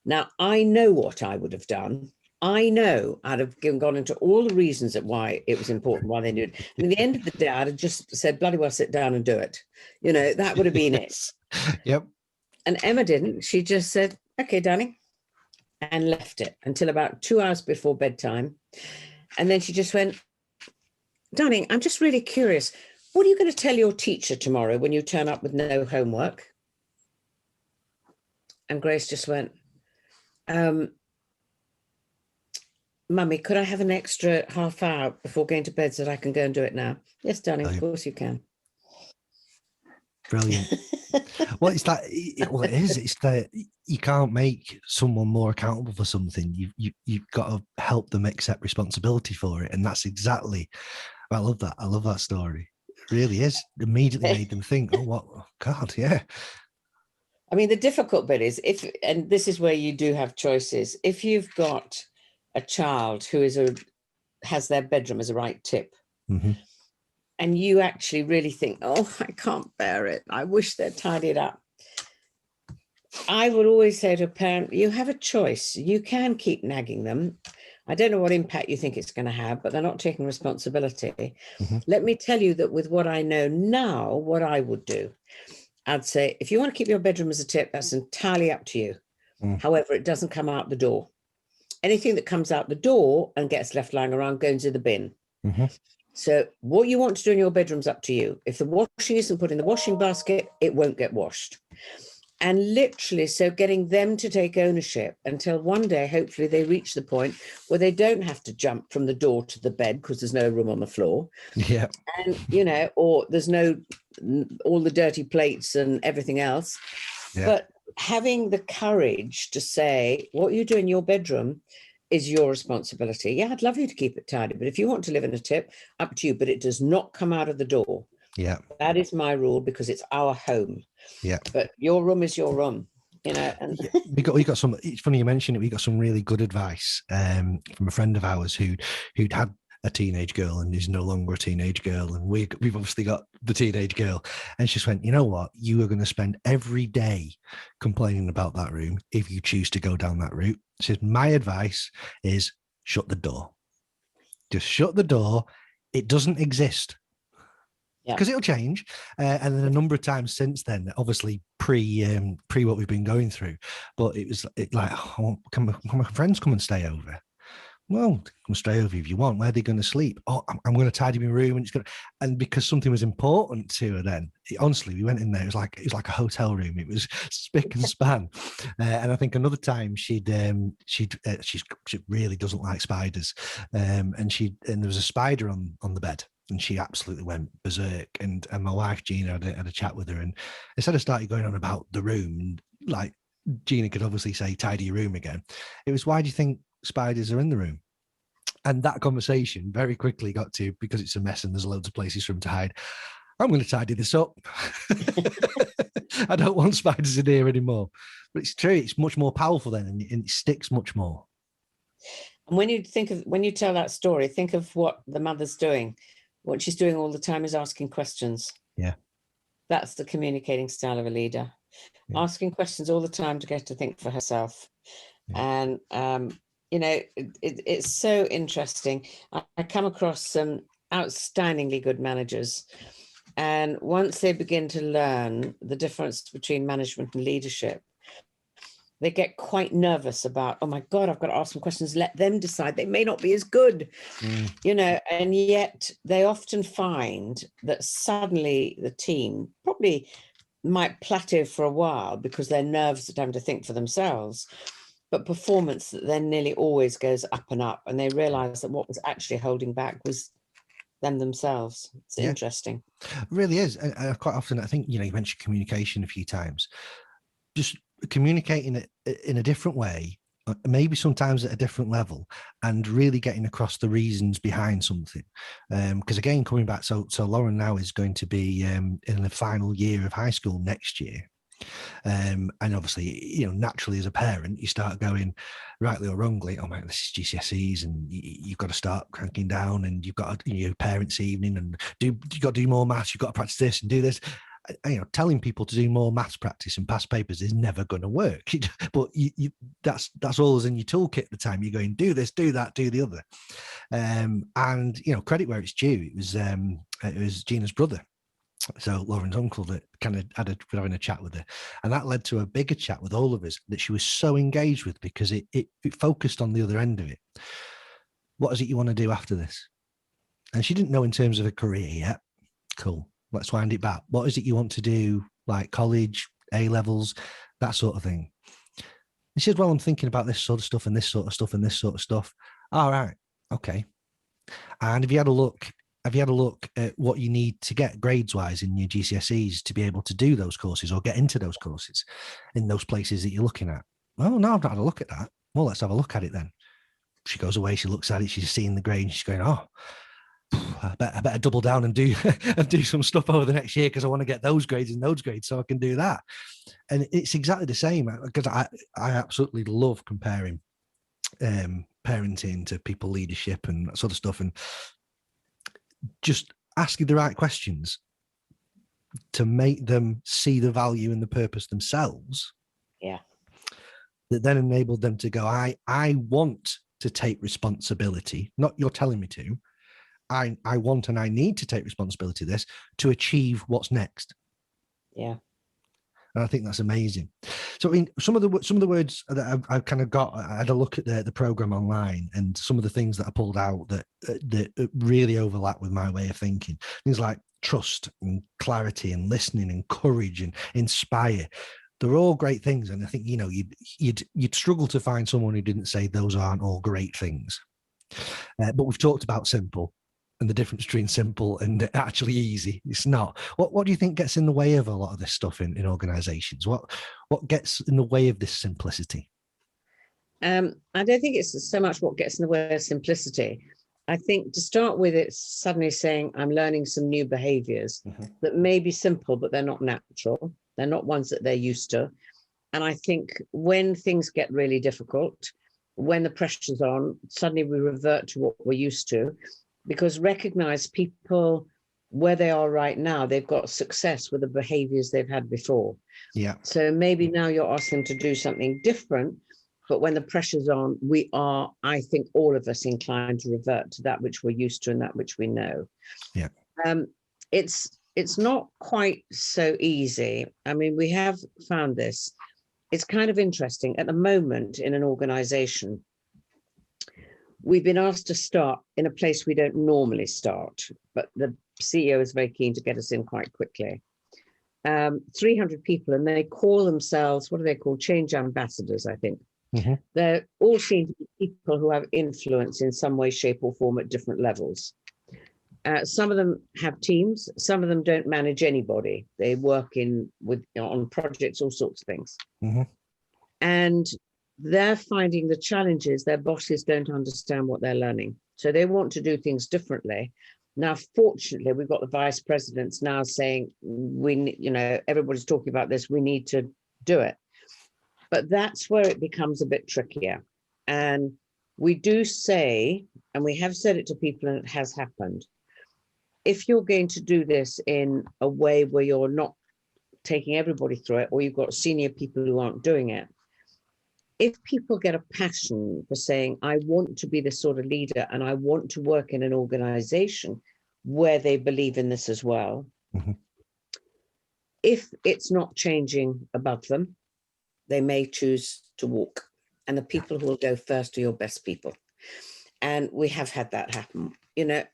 Now, I know what I would have done. I know I'd have gone into all the reasons at why it was important, why they knew it. And at the end of the day, I'd have just said, bloody well, sit down and do it. That would have been it. Yep. And Emma didn't. She just said, okay, darling, and left it until about 2 hours before bedtime. And then she just went, darling, I'm just really curious. What are you going to tell your teacher tomorrow when you turn up with no homework? And Grace just went, Mummy, could I have an extra half hour before going to bed so that I can go and do it now? Yes, darling, of course you can. Brilliant. Well, it's that. It is. It's that you can't make someone more accountable for something. You've got to help them accept responsibility for it, and that's exactly. I love that. I love that story. It really is. Immediately made them think, oh, what? Oh, God, yeah. I mean, the difficult bit is and this is where you do have choices. If you've got a child who has their bedroom as a right tip, Mm-hmm. and you actually really think, oh, I can't bear it, I wish they'd tidied up. I would always say to a parent, you have a choice. You can keep nagging them. I don't know what impact you think it's going to have, but they're not taking responsibility. Mm-hmm. Let me tell you that with what I know now, what I would do, I'd say, if you want to keep your bedroom as a tip, that's entirely up to you. Mm. However, it doesn't come out the door. Anything that comes out the door and gets left lying around goes in the bin. Mm-hmm. So what you want to do in your bedroom's up to you. If the washing isn't put in the washing basket, it won't get washed. And literally, so getting them to take ownership until one day, hopefully they reach the point where they don't have to jump from the door to the bed because there's no room on the floor. Yeah. And, you know, or there's no, all the dirty plates and everything else. Yeah. But having the courage to say, what you do in your bedroom is your responsibility. Yeah, I'd love you to keep it tidy, but if you want to live in a tip, up to you, but it does not come out of the door. Yeah. That is my rule because it's our home. Yeah. But your room is your room, you know. And yeah, we got some. It's funny you mention it. We got some really good advice from a friend of ours who'd had a teenage girl and is no longer a teenage girl, and we've obviously got the teenage girl, and she just went, you know what, you are going to spend every day complaining about that room if you choose to go down that route. She says, my advice is shut the door. Just shut the door. It doesn't exist. Because it'll change, and then a number of times since then, obviously pre what we've been going through, but it was like, oh, can my friends come and stay over? Well, come stay over if you want. Where are they going to sleep? Oh, I'm going to tidy my room, and it's going to. And because something was important to her, then honestly, we went in there. It was like a hotel room. It was spick and span. And I think another time she really doesn't like spiders, and there was a spider on the bed. And she absolutely went berserk. And my wife, Gina, had a chat with her. And instead of starting going on about the room, and like Gina could obviously say, tidy your room again. It was, why do you think spiders are in the room? And that conversation very quickly got to, because it's a mess and there's loads of places for them to hide, I'm going to tidy this up. I don't want spiders in here anymore. But it's true. It's much more powerful then, and it sticks much more. And when you tell that story, think of what the mother's doing. What she's doing all the time is asking questions. Yeah. That's the communicating style of a leader. Yeah. Asking questions all the time to get to think for herself. Yeah. And, you know, it's so interesting. I come across some outstandingly good managers. And once they begin to learn the difference between management and leadership, they get quite nervous about, oh my God, I've got to ask some questions, let them decide. They may not be as good, you know, and yet they often find that suddenly the team probably might plateau for a while because they're nervous at having to think for themselves. But performance then nearly always goes up and up, and they realize that what was actually holding back was them themselves. It's interesting. It really is. And quite often, I think, you know, you mentioned communication a few times. Just communicating it in a different way, maybe sometimes at a different level, and really getting across the reasons behind something. Because again, coming back, so Lauren now is going to be in the final year of high school next year. And obviously, you know, naturally as a parent, you start going, rightly or wrongly, oh my, this is GCSEs, and you've got to start cranking down, and you've got parents' evening, and you've got to do more maths, you've got to practice this and do this. You know, telling people to do more maths practice and pass papers is never going to work. But that's all that's in your toolkit at the time. You're going, do this, do that, do the other. And you know, credit where it's due. It was Gina's brother, so Lauren's uncle, that kind of having a chat with her, and that led to a bigger chat with all of us that she was so engaged with, because it focused on the other end of it. What is it you want to do after this? And she didn't know in terms of a career yet. Cool. Let's wind it back. What is it you want to do, like college, A-levels, that sort of thing? And she said, well, I'm thinking about this sort of stuff and this sort of stuff and this sort of stuff. All right. Okay. And have you had a look at what you need to get grades-wise in your GCSEs to be able to do those courses or get into those courses in those places that you're looking at? Well, no, I've not had a look at that. Well, let's have a look at it then. She goes away, she looks at it, she's seeing the grade, and she's going, oh, I better double down and do and do some stuff over the next year because I want to get those grades and those grades so I can do that. And it's exactly the same because I absolutely love comparing parenting to people leadership and that sort of stuff, and just asking the right questions to make them see the value and the purpose themselves. Yeah. That then enabled them to go, I want to take responsibility, not you're telling me to. I want and I need to take responsibility of this to achieve what's next. Yeah. And I think that's amazing. So, I mean, some of the words that I've kind of got, I had a look at the program online, and some of the things that I pulled out that really overlap with my way of thinking. Things like trust and clarity and listening and courage and inspire. They're all great things, and I think you'd struggle to find someone who didn't say those aren't all great things. But we've talked about simple and the difference between simple and actually easy. It's not. What do you think gets in the way of a lot of this stuff in organizations? What gets in the way of this simplicity? I don't think it's so much what gets in the way of simplicity. I think to start with, it's suddenly saying, I'm learning some new behaviors that may be simple, but they're not natural. They're not ones that they're used to. And I think when things get really difficult, when the pressure's on, suddenly we revert to what we're used to, because recognize people where they are right now, they've got success with the behaviors they've had before. Yeah. So maybe now you're asking them to do something different, but when the pressure's on, we are, I think, all of us inclined to revert to that which we're used to and that which we know. Yeah. It's not quite so easy. I mean, we have found this. It's kind of interesting. At the moment in an organization, we've been asked to start in a place we don't normally start, but the CEO is very keen to get us in quite quickly. 300 people, and they call themselves, what are they called? Change ambassadors, I think. They're all seen to be people who have influence in some way, shape, or form at different levels. Some of them have teams. Some of them don't manage anybody. They work on projects, all sorts of things. And they're finding the challenges their bosses don't understand what they're learning. So they want to do things differently. Now, fortunately, we've got the vice presidents now saying, everybody's talking about this, we need to do it. But that's where it becomes a bit trickier. And we do say, and we have said it to people, and it has happened, if you're going to do this in a way where you're not taking everybody through it, or you've got senior people who aren't doing it, if people get a passion for saying, I want to be this sort of leader and I want to work in an organization where they believe in this as well, if it's not changing above them, they may choose to walk. And the people who will go first are your best people. And we have had that happen.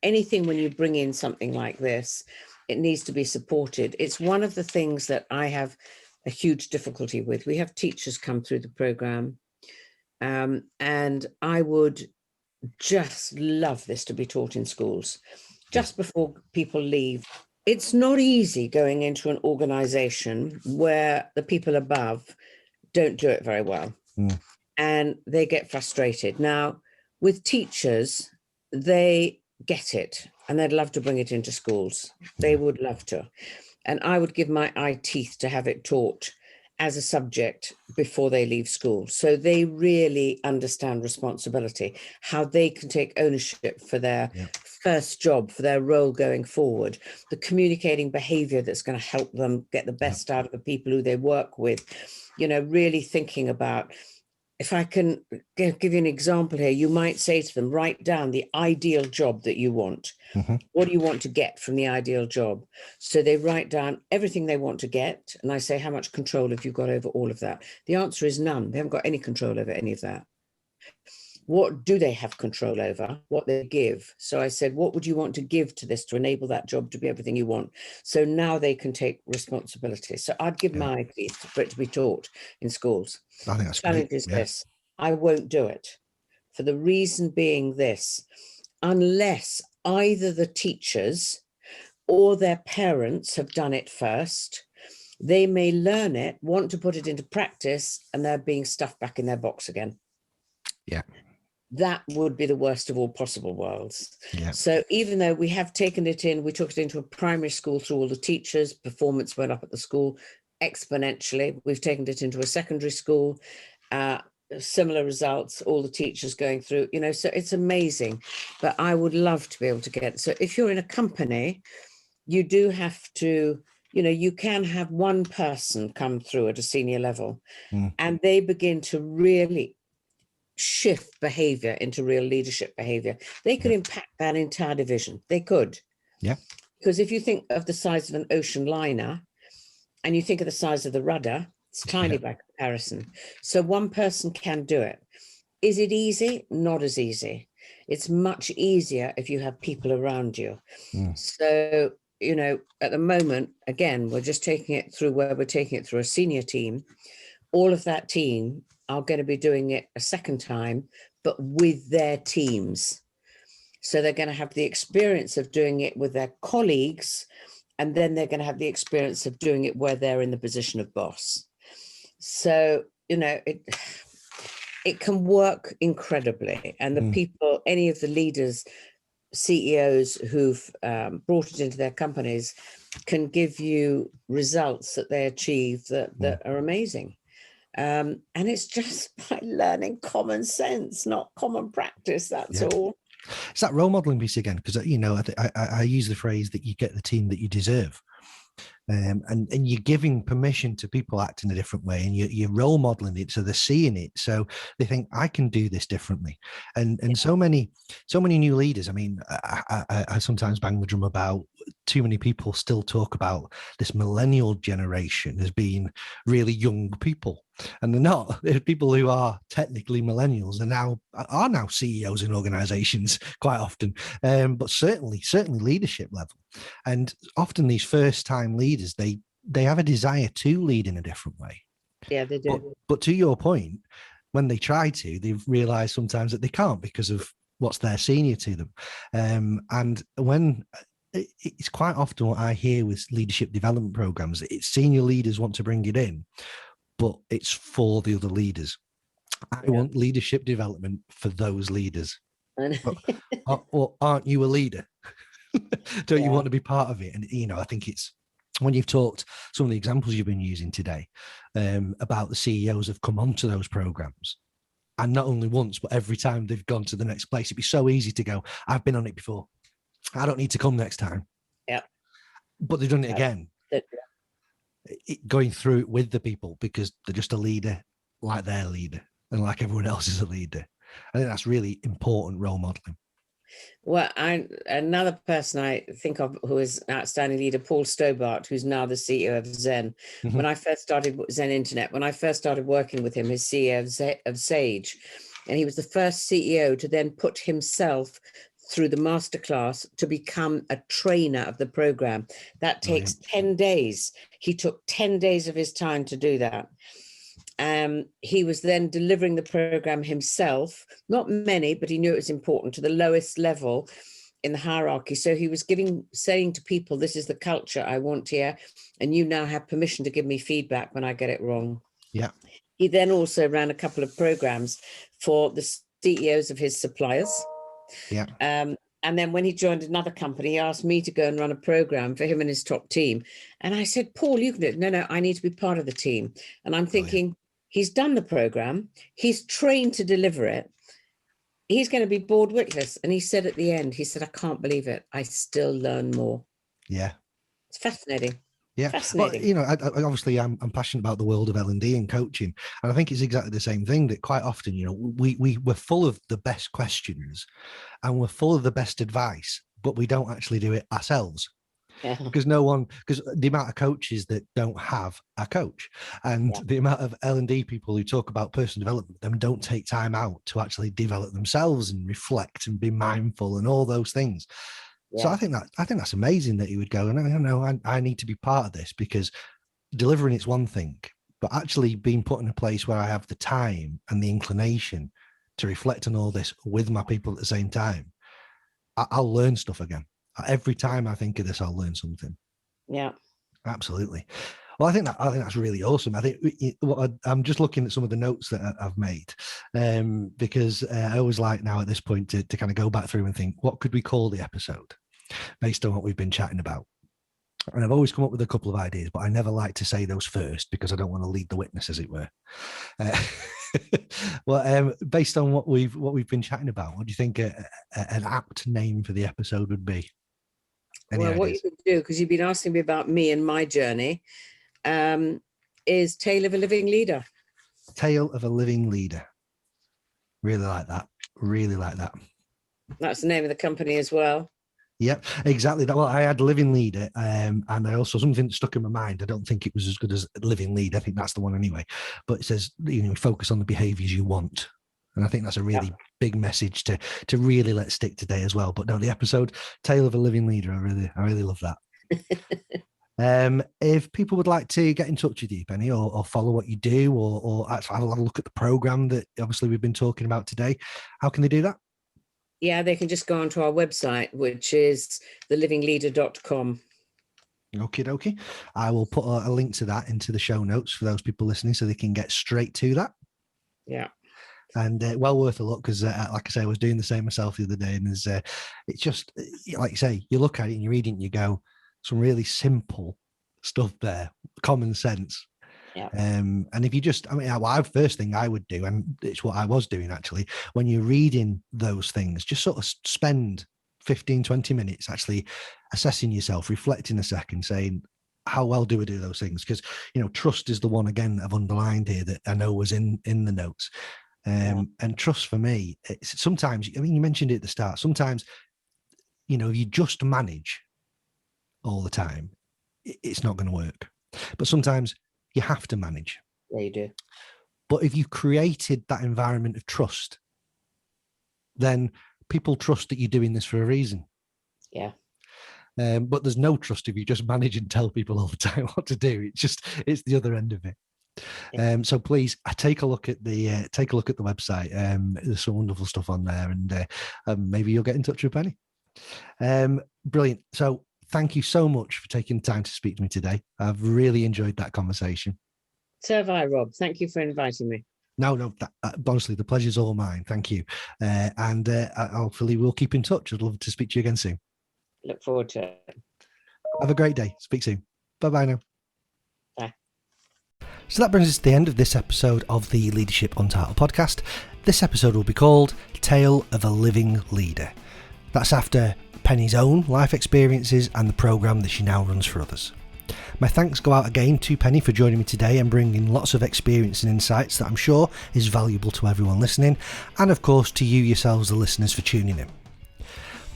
Anything when you bring in something like this, it needs to be supported. It's one of the things that I have a huge difficulty with. We have teachers come through the program, and I would just love this to be taught in schools just before people leave. It's not easy going into an organization where the people above don't do it very well, and they get frustrated. Now, with teachers, they get it and they'd love to bring it into schools. They would love to. And I would give my eye teeth to have it taught as a subject before they leave school. So they really understand responsibility, how they can take ownership for their first job, for their role going forward, the communicating behavior that's going to help them get the best out of the people who they work with, really thinking about, if I can give you an example here, you might say to them, write down the ideal job that you want. What do you want to get from the ideal job? So they write down everything they want to get. And I say, how much control have you got over all of that? The answer is none. They haven't got any control over any of that. What do they have control over? What they give. So I said, what would you want to give to this to enable that job to be everything you want? So now they can take responsibility. So I'd give my piece for it to be taught in schools. I think that's challenge great. is this. I won't do it, for the reason being this: unless either the teachers or their parents have done it first, they may learn it, want to put it into practice, and they're being stuffed back in their box again. Yeah. that would be the worst of all possible worlds. Yeah. So even though we have taken it in, we took it into a primary school through all the teachers, performance went up at the school exponentially. We've taken it into a secondary school, similar results, all the teachers going through, you know, so it's amazing. But I would love to be able to get, so if you're in a company, you do have to, you know, you can have one person come through at a senior level and they begin to really shift behavior into real leadership behavior. They could impact that entire division. They could. Yeah. Because if you think of the size of an ocean liner and you think of the size of the rudder, it's tiny by comparison. So one person can do it. Is it easy? Not as easy. It's much easier if you have people around you. So, you know, at the moment, again, we're just taking it through where we're taking it through a senior team. All of that team are going to be doing it a second time, but with their teams. So they're going to have the experience of doing it with their colleagues, and then they're going to have the experience of doing it where they're in the position of boss. So, you know, it can work incredibly. And the people, any of the leaders, CEOs who've brought it into their companies can give you results that they achieve that are amazing. And it's just by learning common sense, not common practice. That's all. It's that role modeling piece again, because, you know, I use the phrase that you get the team that you deserve. And you're giving permission to people act in a different way, and you're role modeling it, so they're seeing it, so they think, I can do this differently. And so many new leaders. I mean, I sometimes bang the drum about too many people still talk about this millennial generation as being really young people, and they're not. They're people who are technically millennials and are now CEOs in organizations quite often, but certainly leadership level. And often these first time leaders, they have a desire to lead in a different way. Yeah, they do. But to your point, when they try to, they've realized sometimes that they can't because of what's their senior to them. And when it's quite often what I hear with leadership development programs, it's senior leaders want to bring it in, but it's for the other leaders. I want leadership development for those leaders. Or aren't you a leader? Don't you want to be part of it? And, you know, I think it's when you've talked some of the examples you've been using today about the CEOs have come onto those programs, and not only once, but every time they've gone to the next place. It'd be so easy to go, I've been on it before, I don't need to come next time. Yeah. But they've done it again, going through it with the people, because they're just a leader like their leader and like everyone else is a leader. I think that's really important role modeling. Well, another person I think of who is an outstanding leader, Paul Stobart, who's now the CEO of Zen. When I first started Zen Internet, when I first started working with him, his CEO of Sage, and he was the first CEO to then put himself through the masterclass to become a trainer of the program. That takes 10 days. He took 10 days of his time to do that. He was then delivering the program himself, not many, but he knew it was important, to the lowest level in the hierarchy. So he was saying to people, this is the culture I want here, and you now have permission to give me feedback when I get it wrong. Yeah. He then also ran a couple of programs for the CEOs of his suppliers. Yeah. And then when he joined another company, he asked me to go and run a program for him and his top team. And I said, Paul, you can do it. No, I need to be part of the team. And I'm thinking, he's done the program. He's trained to deliver it. He's going to be bored witless. And he said at the end, he said, I can't believe it. I still learn more. Yeah. It's fascinating. Yeah, fascinating. Well, you know, obviously I'm passionate about the world of L&D and coaching, and I think it's exactly the same thing, that quite often, you know, we're full of the best questions and we're full of the best advice, but we don't actually do it ourselves. Because the amount of coaches that don't have a coach, and the amount of L&D people who talk about personal development, them don't take time out to actually develop themselves and reflect and be mindful and all those things. So I think that's amazing that he would go, no, I need to be part of this, because delivering it's one thing, but actually being put in a place where I have the time and the inclination to reflect on all this with my people at the same time, I'll learn stuff again. Every time I think of this, I'll learn something. Yeah, absolutely. Well, I think that's really awesome. I think I'm just looking at some of the notes that I've made, because I always like now at this point to kind of go back through and think, what could we call the episode based on what we've been chatting about? And I've always come up with a couple of ideas, but I never like to say those first because I don't want to lead the witness, as it were. Well, based on what we've been chatting about, what do you think an apt name for the episode would be? What you could do, because you've been asking me about me and my journey, is Tale of a Living Leader. Tale of a Living Leader. Really like that. Really like that. That's the name of the company as well. Yep, exactly. Well, I had Living Leader, and I also, something stuck in my mind. I don't think it was as good as Living Lead. I think that's the one anyway. But it says, focus on the behaviours you want. And I think that's a really big message to really let stick today as well. But no, the episode Tale of a Living Leader, I really love that. If people would like to get in touch with you, Penny, or follow what you do, or actually have a look at the programme that obviously we've been talking about today, how can they do that? Yeah, they can just go onto our website, which is thelivingleader.com. Okie dokie. I will put a link to that into the show notes for those people listening so they can get straight to that. Yeah. And well worth a look because, like I say, I was doing the same myself the other day. And it's just, like you say, you look at it and you read it and you go, some really simple stuff there, common sense. Yeah. And if you just, first thing I would do, and it's what I was doing actually, when you're reading those things, just sort of spend 15, 20 minutes actually assessing yourself, reflecting a second, saying, how well do I do those things? Because, trust is the one, again, I've underlined here that I know was in the notes. And trust for me, it's sometimes, you mentioned it at the start, sometimes, you just manage all the time, it's not going to work. But sometimes you have to manage. Yeah, you do. But if you created that environment of trust, then people trust that you're doing this for a reason. Yeah. But there's no trust if you just manage and tell people all the time what to do. It's the other end of it. Yeah. So please take a look at the website. There's some wonderful stuff on there, and maybe you'll get in touch with Penny. Brilliant. So thank you so much for taking time to speak to me today. I've really enjoyed that conversation. So have I, Rob. Thank you for inviting me. No, honestly, the pleasure's all mine. Thank you. And hopefully we'll keep in touch. I'd love to speak to you again soon. Look forward to it. Have a great day. Speak soon. Bye-bye now. Bye. So that brings us to the end of this episode of the Leadership Untitled podcast. This episode will be called Tale of a Living Leader. That's after Penny's own life experiences and the programme that she now runs for others. My thanks go out again to Penny for joining me today and bringing lots of experience and insights that I'm sure is valuable to everyone listening, and of course to you yourselves, the listeners, for tuning in.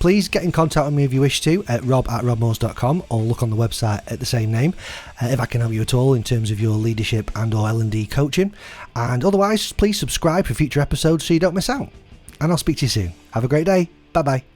Please get in contact with me if you wish to at rob@robmoores.com, or look on the website at the same name if I can help you at all in terms of your leadership and or L&D coaching. And otherwise, please subscribe for future episodes so you don't miss out. And I'll speak to you soon. Have a great day. Bye-bye.